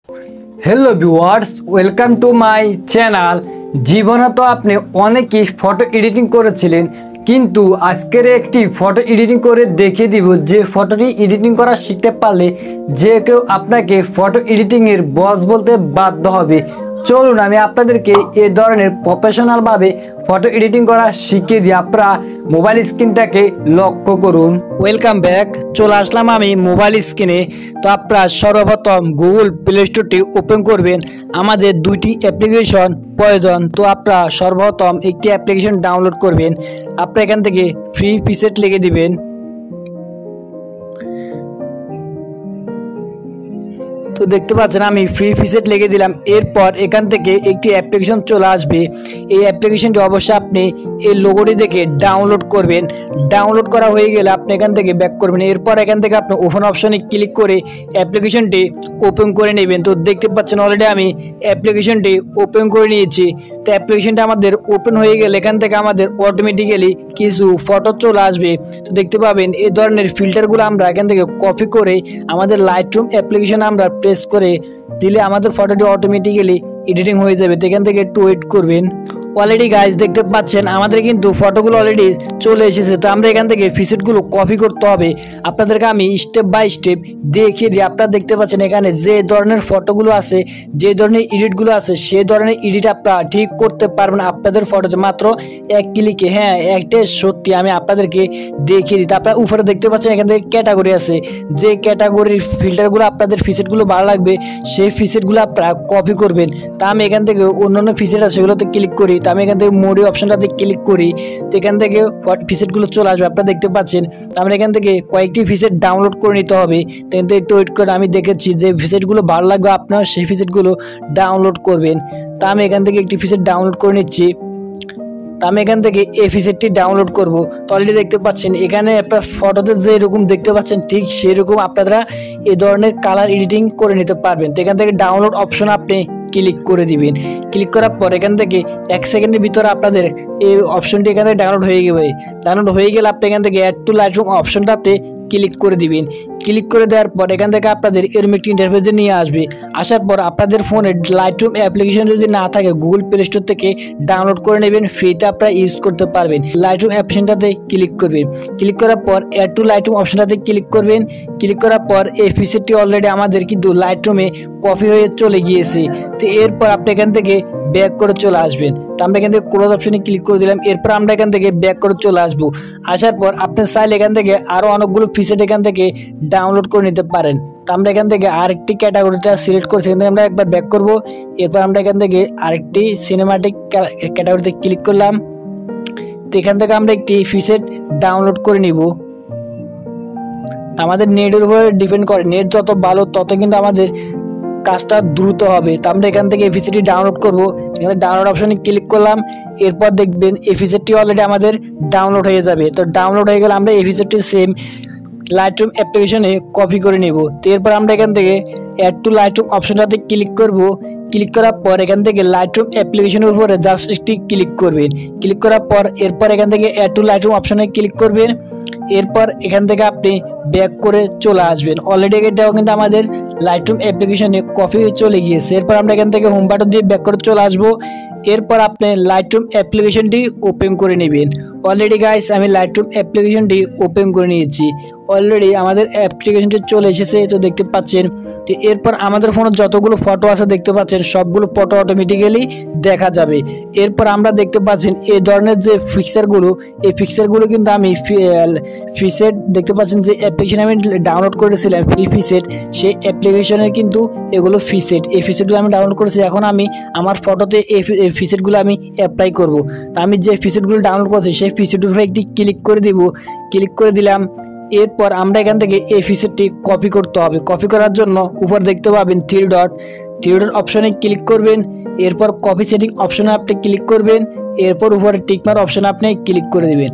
Hello viewers, welcome to my channel. জীবনে তো আপনি অনেকই ফটো এডিটিং করেছিলেন, কিন্তু আজকের একটি ফটো এডিটিং করে দেখিয়ে দিব যে ফটোটি এডিটিং করা শিখতে পারলে যে কেউ আপনাকে ফটো এডিটিং এর বস বলতে বাধ্য হবে। চলুন আমি আপনাদেরকে এই ধরনের প্রফেশনাল ভাবে ফটো এডিটিং করা শিখিয়ে দিই। আপনারা মোবাইল স্ক্রিনটাকে লক্ষ্য করুন। ওয়েলকাম ব্যাক, চলে আসলাম আমি মোবাইল স্ক্রিনে। তো আপনারা সর্বপ্রথম গুগল প্লে স্টোরটি ওপেন করবেন। আমাদের দুইটি অ্যাপ্লিকেশন প্রয়োজন। তো আপনারা সর্বপ্রথম একটি অ্যাপ্লিকেশন ডাউনলোড করবেন। আপনারা এখান থেকে ফ্রি প্রিসেট লিখে দিবেন। তো দেখতে পাচ্ছেন আমি ফ্রি প্রিসেট লিখে দিলাম। এরপর এখান থেকে একটি অ্যাপ্লিকেশন চলে আসবে। এই অ্যাপ্লিকেশনটি অবশ্যই আপনি এই লোগোটি দেখে ডাউনলোড করবেন। ডাউনলোড করা হয়ে গেলে আপনি এখান থেকে ব্যাক করবেন। এরপর এখান থেকে আপনি ওপেন অপশনে ক্লিক করে অ্যাপ্লিকেশনটি ওপেন করে নেবেন। তো দেখতে পাচ্ছেন অলরেডি আমি অ্যাপ্লিকেশনটি ওপেন করে নিয়েছি। তো অ্যাপ্লিকেশনটা আমাদের ওপেন হয়ে গেলে এখান থেকে আমাদের অটোমেটিক্যালি কিছু ফটো চলে আসবে। তো দেখতে পাবেন এই ধরনের ফিল্টারগুলো আমরা এখান থেকে কপি করে আমাদের লাইটরুম অ্যাপ্লিকেশনে আমরা প্রেস করে দিলে আমাদের ফটোটি অটোমেটিক্যালি এডিটিং হয়ে যাবে। তো এখান থেকে একটু ওয়েট করবেন। অলরেডি গাইজ দেখতে পাচ্ছেন আমাদের কিন্তু ফটোগুলো অলরেডি চলে এসেছে। তো আমরা এখান থেকে প্রিসেটগুলো কপি করতে হবে। আপনাদেরকে আমি স্টেপ বাই স্টেপ দেখিয়ে দিই। আপনারা দেখতে পাচ্ছেন এখানে যে ধরনের ফটোগুলো আছে, যে ধরনের এডিটগুলো আছে, সেই ধরনের এডিট আপনারা ঠিক করতে পারবেন আপনাদের ফটোতে মাত্র এক ক্লিকে। হ্যাঁ, একটা সত্যি আমি আপনাদেরকে দেখিয়ে দিই। আপনারা উপরে দেখতে পাচ্ছেন এখান থেকে ক্যাটাগরি আছে। যে ক্যাটাগরির ফিল্টারগুলো আপনাদের প্রিসেটগুলো ভালো লাগবে সেই প্রিসেটগুলো আপনারা কপি করবেন। তা আমি এখান থেকে অন্যান্য প্রিসেট আছে সেগুলোতে ক্লিক করি। তো আমি এখান থেকে মোডি অপশনটাতে ক্লিক করি। তো এখান থেকে প্রিসেটগুলো চলে আসবে, আপনারা দেখতে পাচ্ছেন। তো আমরা এখান থেকে কয়েকটি প্রিসেট ডাউনলোড করে নিতে হবে। তো কিন্তু একটু ওয়েট করে আমি দেখেছি যে প্রিসেটগুলো ভালো লাগবে আপনারা সেই প্রিসেটগুলো ডাউনলোড করবেন। তো আমি এখান থেকে একটি প্রিসেট ডাউনলোড করে নিচ্ছি। তো আমি এখান থেকে এই প্রিসেটটি ডাউনলোড করব। তো অলরেডি দেখতে পাচ্ছেন এখানে আপনার ফটোতে যেরকম দেখতে পাচ্ছেন ঠিক সেরকম আপনারা এই ধরনের কালার এডিটিং করে নিতে পারবেন। তো এখান থেকে ডাউনলোড অপশন আপনি ক্লিক করে দিবেন। ক্লিক করার পর এখান থেকে 1 সেকেন্ডের ভিতরে আপনাদের এই অপশনটি এখানে ডাউনলোড হয়ে যাবে। ডাউনলোড হয়ে গেলে আপনি এখান থেকে অ্যাড টু লাইটরুম অপশনটাতে ক্লিক করে দিবেন। ক্লিক করে দেওয়ার পর এখান থেকে আপনাদের এরকম একটি ইন্টারফেসে নিয়ে আসবে। আসার পর আপনাদের ফোনে লাইটরুম অ্যাপ্লিকেশন যদি না থাকে গুগল প্লে স্টোর থেকে ডাউনলোড করে নেবেন, ফ্রিতে আপনারা ইউজ করতে পারবেন। লাইটরুম অপশনটাতে ক্লিক করবেন। ক্লিক করার পর অ্যাড টু লাইটরুম অপশনটাতে ক্লিক করবেন। ক্লিক করার পর এই প্রিসেটটি অলরেডি আমাদের কিন্তু লাইটরুমে কপি হয়ে চলে গিয়েছে। তো এরপর আপনি এখান থেকে ব্যাক করে চলে আসবেন। তো আমরা এখান থেকে ক্লোজ অপশনে ক্লিক করে দিলাম। এরপর আমরা এখান থেকে ব্যাক করে চলে আসবো। আসার পর আপনি চাইলে এখান থেকে আরো অনেকগুলো প্রিসেট এখান থেকে ডাউনলোড করে নিতে পারেন। তো আমরা এখান থেকে আরেকটি ক্যাটাগরিটা সিলেক্ট করছি, এখান থেকে আমরা একবার ব্যাক করব। এরপর আমরা এখান থেকে আরেকটি সিনেমাটিক ক্যাটাগরিতে ক্লিক করলাম। তো এখান থেকে আমরা একটি প্রিসেট ডাউনলোড করে নিব। আমাদের নেটের উপরে ডিপেন্ড করে, নেট যত ভালো তত কিন্তু আমাদের কাজটা দ্রুত হবে। তো আমরা এখান থেকে এফিসিটি ডাউনলোড করব। এখানে ডাউনলোড অপশনে ক্লিক করলাম। এরপর দেখবেন এফিসিটি অলরেডি আমাদের ডাউনলোড হয়ে যাবে। তো ডাউনলোড হয়ে গেলে আমরা এফিসিটি সেম লাইটরুম অ্যাপ্লিকেশনে কপি করে নেব। তো এরপর আমরা এখান থেকে অ্যাড টু লাইটরুম অপশনটাতে ক্লিক করব। ক্লিক করার পর এখান থেকে লাইটরুম অ্যাপ্লিকেশনের উপরে জাস্ট একটি ক্লিক করবেন। ক্লিক করার পর এরপর এখান থেকে অ্যাড টু লাইটরুম অপশনে ক্লিক করবেন। এরপর এখান থেকে আপনি ব্যাক করে চলে আসবেন। অলরেডি এটাও কিন্তু আমাদের লাইটরুম অ্যাপ্লিকেশনে কপি হয়ে চলে গিয়েছে। এরপর আমরা এখান থেকে হোম বাটন দিয়ে ব্যাক করে চলে আসবো। এরপর আপনি লাইটরুম অ্যাপ্লিকেশনটি ওপেন করে নেবেন। অলরেডি গাইস আমি লাইটরুম অ্যাপ্লিকেশনটি ওপেন করে নিয়েছি। অলরেডি আমাদের অ্যাপ্লিকেশনটি চলে এসেছে, তো দেখতে পাচ্ছেন। তো এরপর আমাদের ফোনে যতগুলো ফটো আছে দেখতে পাচ্ছেন সবগুলো ফটো অটোমেটিক্যালি দেখা যাবে। এরপর আমরা দেখতে পাচ্ছেন এই ধরনের যে ফিক্সারগুলো, এই ফিক্সারগুলো কিন্তু আমি প্রিসেট দেখতে পাচ্ছেন যে অ্যাপ্লিকেশন আমি ডাউনলোড করেছিলাম ফ্রি প্রিসেট, সেই অ্যাপ্লিকেশনের কিন্তু এগুলো প্রিসেট। এই প্রিসেটগুলো আমি ডাউনলোড করেছি। এখন আমি আমার ফটোতে এই প্রিসেটগুলো আমি অ্যাপ্লাই করব। তো আমি যে প্রিসেটগুলো ডাউনলোড করেছি সেই প্রিসেটের উপরে একটি ক্লিক করে দিব। ক্লিক করে দিলাম। এরপর আমরা এখান থেকে এই প্রিসেটটি কপি করতে হবে। কপি করার জন্য উপর দেখতে পাবেন থ্রি ডট অপশনে ক্লিক করবেন। এরপর কপি সেটিং অপশনে আপনি ক্লিক করবেন। এরপর উপরে টিকমার্ক অপশনে আপনি ক্লিক করে দিবেন।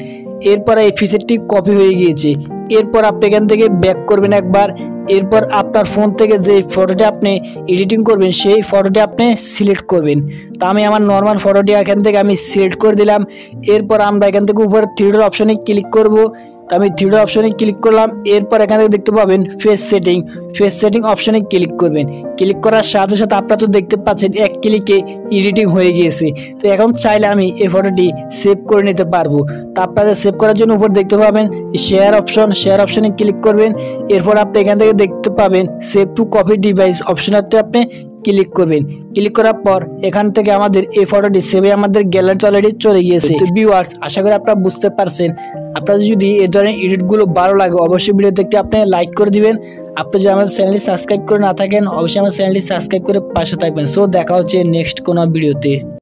এরপর এই প্রিসেটটি কপি হয়ে গিয়েছে। এরপর আপনি এখান থেকে ব্যাক করবেন একবার। এরপর আপনার ফোন থেকে যে ফটোটি আপনি এডিটিং করবেন সেই ফটোটি আপনি সিলেক্ট করবেন। তো আমি আমার নর্মাল ফটোটি এখান থেকে আমি সিলেক্ট করে দিলাম। এরপর আমরা এখান থেকে উপরে থ্রি ডট অপশনে ক্লিক করব। তো আমি থ্রি ডট অপশনে ক্লিক করলাম। এরপর এখান থেকে দেখতে পাবেন ফেস সেটিং অপশনে ক্লিক করবেন। ক্লিক করার সাথে সাথে আপনারা তো দেখতে পাচ্ছেন এক ক্লিকে এডিটিং হয়ে গিয়েছে। তো এখন চাইলে আমি এই ফটোটি সেভ করে নিতে পারবো। তো আপনাদের সেভ করার জন্য উপর দেখতে পাবেন শেয়ার অপশনে ক্লিক করবেন। এরপর আপনি এখান থেকে দেখতে পাবেন সেভ টু কপি ডিভাইস অপশনটাতে আপনি ক্লিক করবেন। ক্লিক করার পর এখান থেকে আমাদের এই ফটোটি সেভে আমাদের গ্যালারিতে অলরেডি চলে গিয়েছে। তো ভিউয়ার্স, আশা করি আপনারা বুঝতে পারছেন। আপনাদের যদি এই ধরনের এডিটগুলো ভালো লাগে অবশ্যই ভিডিওতে একটি আপনি লাইক করে দিবেন। আপনি যদি আমাদের চ্যানেলটি সাবস্ক্রাইব করে না থাকেন অবশ্যই আমার চ্যানেলটি সাবস্ক্রাইব করে পাশে থাকবেন। সো দেখা হচ্ছে নেক্সট কোনো ভিডিওতে।